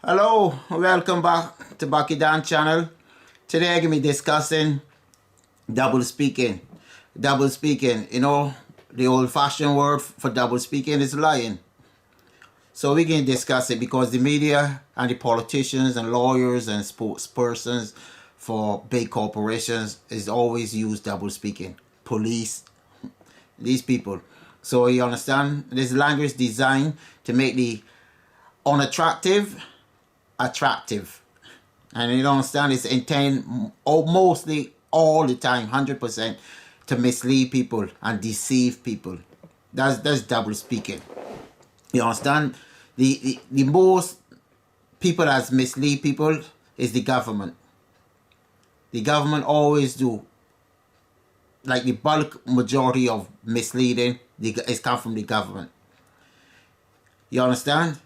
Hello, welcome back to Bucky Dan channel. Today I'm going to be discussing double speaking. Double speaking, you know, the old-fashioned word for double speaking is lying. So we can discuss it because the media and the politicians and lawyers and spokespersons for big corporations is always use double speaking. Police, these people. So you understand, this language designed to make the unattractive attractive, and you don't understand, it's intended mostly all the time 100% to mislead people and deceive people. That's double speaking. You understand? The most people that mislead people is the government. The government always do, like the bulk majority of misleading is come from the government. You understand?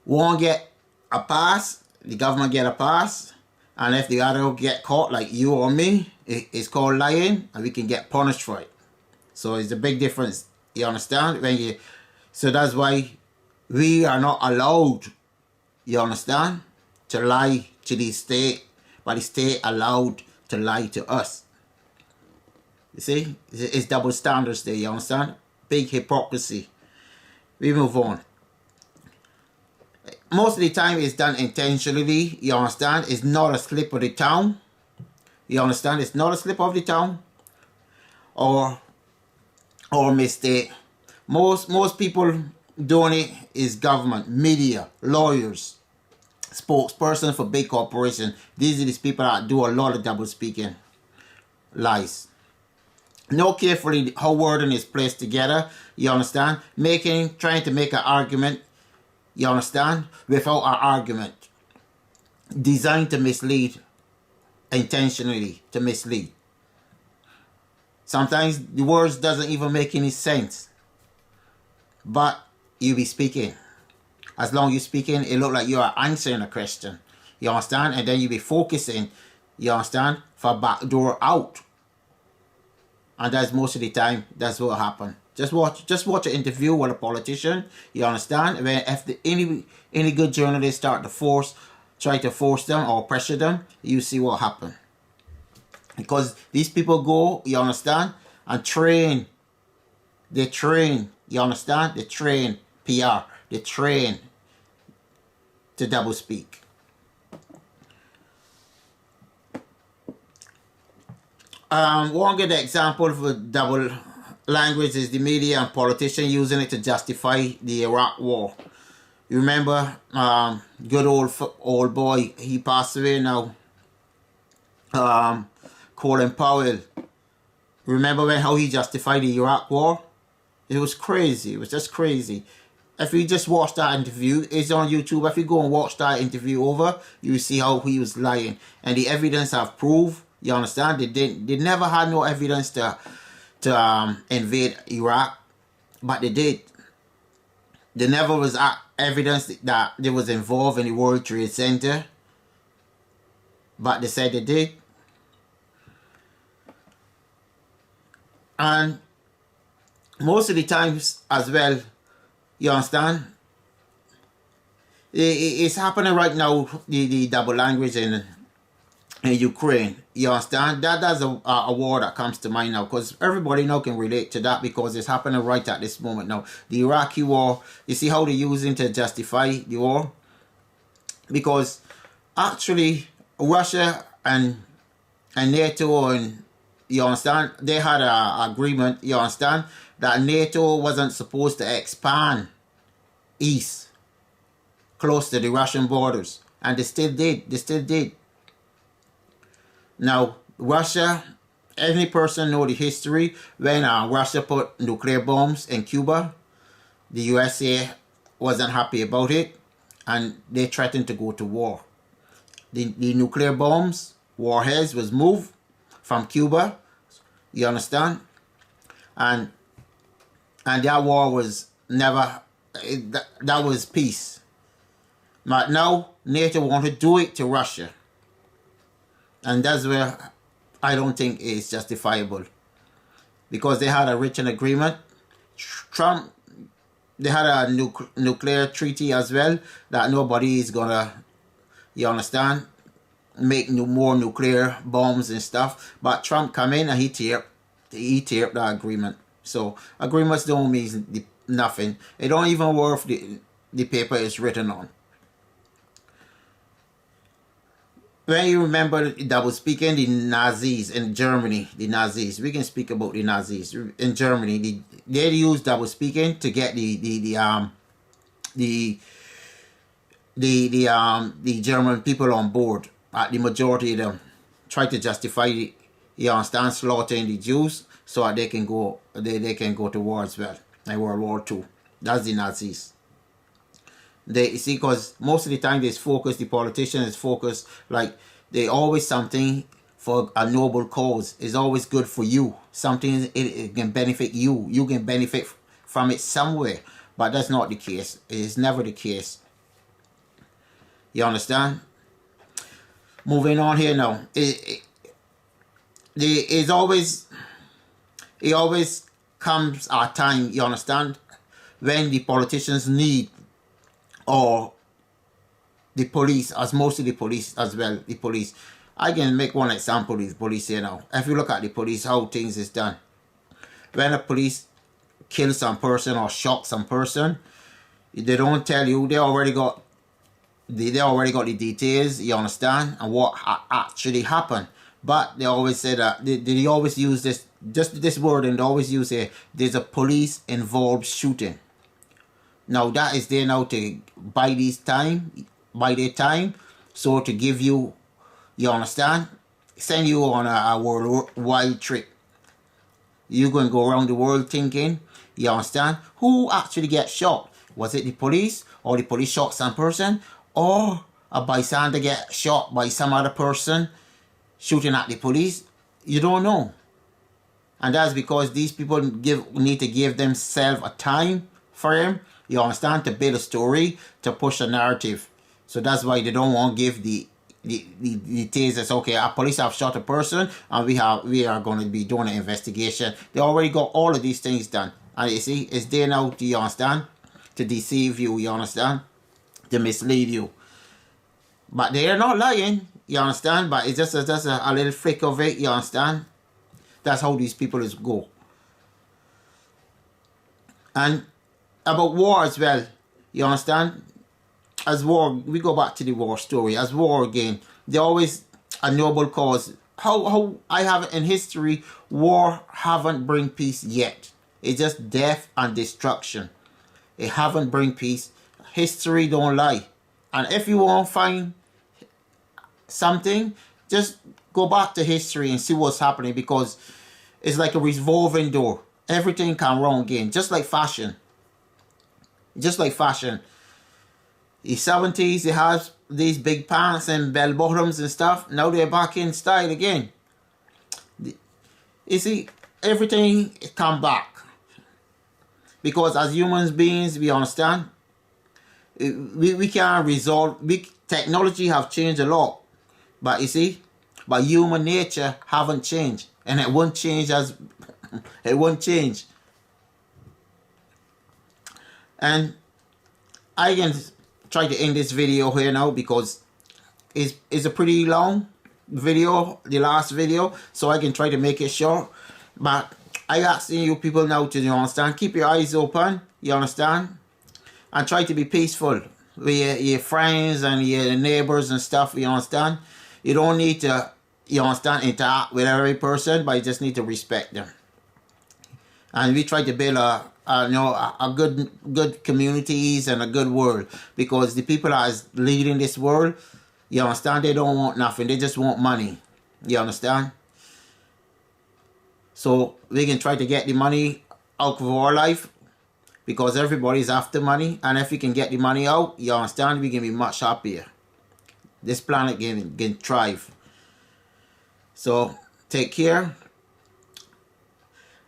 One get a pass, the government get a pass, and if the other get caught, like you or me, it's called lying, and we can get punished for it. So it's a big difference. You understand? So that's why we are not allowed, you understand, to lie to the state, but the state allowed to lie to us. You see, it's double standards there. You understand? Big hypocrisy. We move on. Most of the time it's done intentionally, you understand? It's not a slip of the tongue. You understand? It's not a slip of the tongue or mistake. Most people doing it is government, media, lawyers, spokesperson for big corporations. These are these people that do a lot of double speaking, lies. Know carefully how wording is placed together, you understand? Trying to make an argument, you understand, without an argument. Designed to mislead, intentionally to mislead. Sometimes the words doesn't even make any sense. But you be speaking. As long as you're speaking, it look like you are answering a question. You understand? And then you be focusing, you understand, for backdoor out. And that's most of the time, that's what happen. Just watch an interview with a politician, you understand? When if any good journalists try to force them or pressure them, you see what happen. Because these people go, you understand, and train. They train, you understand? They train PR. They train to double speak. One good example for double language is the media and politicians using it to justify the Iraq war. You remember, good old boy, he passed away now, Colin Powell. Remember how he justified the Iraq war? It was crazy. It was just crazy. If you just watch that interview, it's on YouTube. If you go and watch that interview over, you see how he was lying. And the evidence have proved, you understand, they never had no evidence to invade Iraq, but they did. There never was evidence that they was involved in the World Trade Center, but they said they did. And most of the times as well, you understand, it's happening right now, the double language in Ukraine. You understand? That's a war that comes to mind now, because everybody now can relate to that because it's happening right at this moment now. The Iraqi war, you see how they're using to justify the war? Because actually Russia and NATO, and you understand, they had an agreement, you understand, that NATO wasn't supposed to expand east close to the Russian borders, and they still did. Now, Russia, any person know the history, when Russia put nuclear bombs in Cuba, the USA wasn't happy about it, and they threatened to go to war. The nuclear bombs, warheads, was moved from Cuba, you understand? And that war was never, that was peace. But now, NATO want to do it to Russia. And that's where I don't think it's justifiable. Because they had a written agreement. Trump they had a nuclear treaty as well, that nobody is gonna, you understand, make more nuclear bombs and stuff. But Trump come in and he tear the agreement. So agreements don't mean nothing. It don't even worth the paper it's written on. When you remember double speaking, the Nazis in Germany, we can speak about the Nazis in Germany. They use double speaking to get the German people on board. The majority of them try to justify you understand, slaughtering the Jews so that they can go to war as well, like World War II. That's the Nazis. You see, because most of the time the politicians focus, like they always something for a noble cause. It's always good for you. Something it can benefit you. You can benefit from it somewhere. But that's not the case. It's never the case. You understand? Moving on here now. It always comes a time, you understand, when the politicians need, or the police, as most of the police as well, the police. I can make one example of the police here now. If you look at the police, how things is done. When the police kill some person or shock some person, they don't tell you. They already got the details, you understand, and what actually happened. But they always say that they always use this word, and they always use there's a police involved shooting. Now that is there now to buy their time, so to give you, you understand, send you on a worldwide trip. You going to go around the world thinking, you understand, who actually get shot? Was it the police, or the police shot some person, or a bystander get shot by some other person shooting at the police? You don't know. And that's because these people need to give themselves a time frame, you understand, to build a story, to push a narrative. So that's why they don't want to give the details. That's okay, our police have shot a person and we are going to be doing an investigation. They already got all of these things done. And you see, it's there now, do you understand, to deceive you, you understand, to mislead you. But they are not lying, you understand, but it's just a little flick of it, you understand. That's how these people go. And about war as well, you understand. As war, we go back to the war story. As war again, they always a noble cause. How I have it in history, war haven't bring peace yet. It's just death and destruction. It haven't bring peace. History don't lie. And if you want to find something, just go back to history and see what's happening, because it's like a revolving door. Everything can wrong again, just like fashion. Just like fashion. The 70s, they have these big pants and bell bottoms and stuff. Now they're back in style again. You see, everything come back. Because as human beings, we understand, we can't resolve. Technology have changed a lot. But you see, but human nature haven't changed. And it won't change it won't change. And I can try to end this video here now, because it's a pretty long video, the last video, so I can try to make it short. But I asking you people now to, you understand, keep your eyes open, you understand, and try to be peaceful with your friends and your neighbors and stuff, you understand. You don't need to, you understand, interact with every person, but you just need to respect them. And we try to build a good communities and a good world, because the people that is leading this world, you understand, they don't want nothing. They just want money. You understand? So we can try to get the money out of our life, because everybody's after money. And if we can get the money out, you understand, we can be much happier. This planet can thrive. So take care.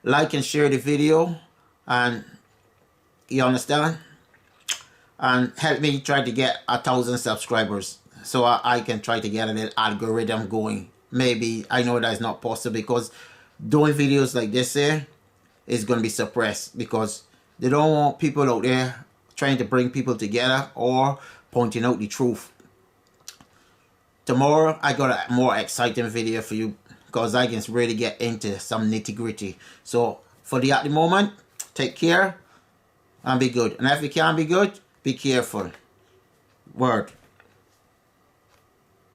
Like and share the video, and you understand, and help me try to get 1,000 subscribers, so I can try to get a little algorithm going. Maybe, I know that is not possible, because doing videos like this here is going to be suppressed, because They don't want people out there trying to bring people together or pointing out the truth. Tomorrow I got a more exciting video for you because I can really get into some nitty-gritty. So for the at the moment, take care and be good. And if you can't be good, be careful. Word.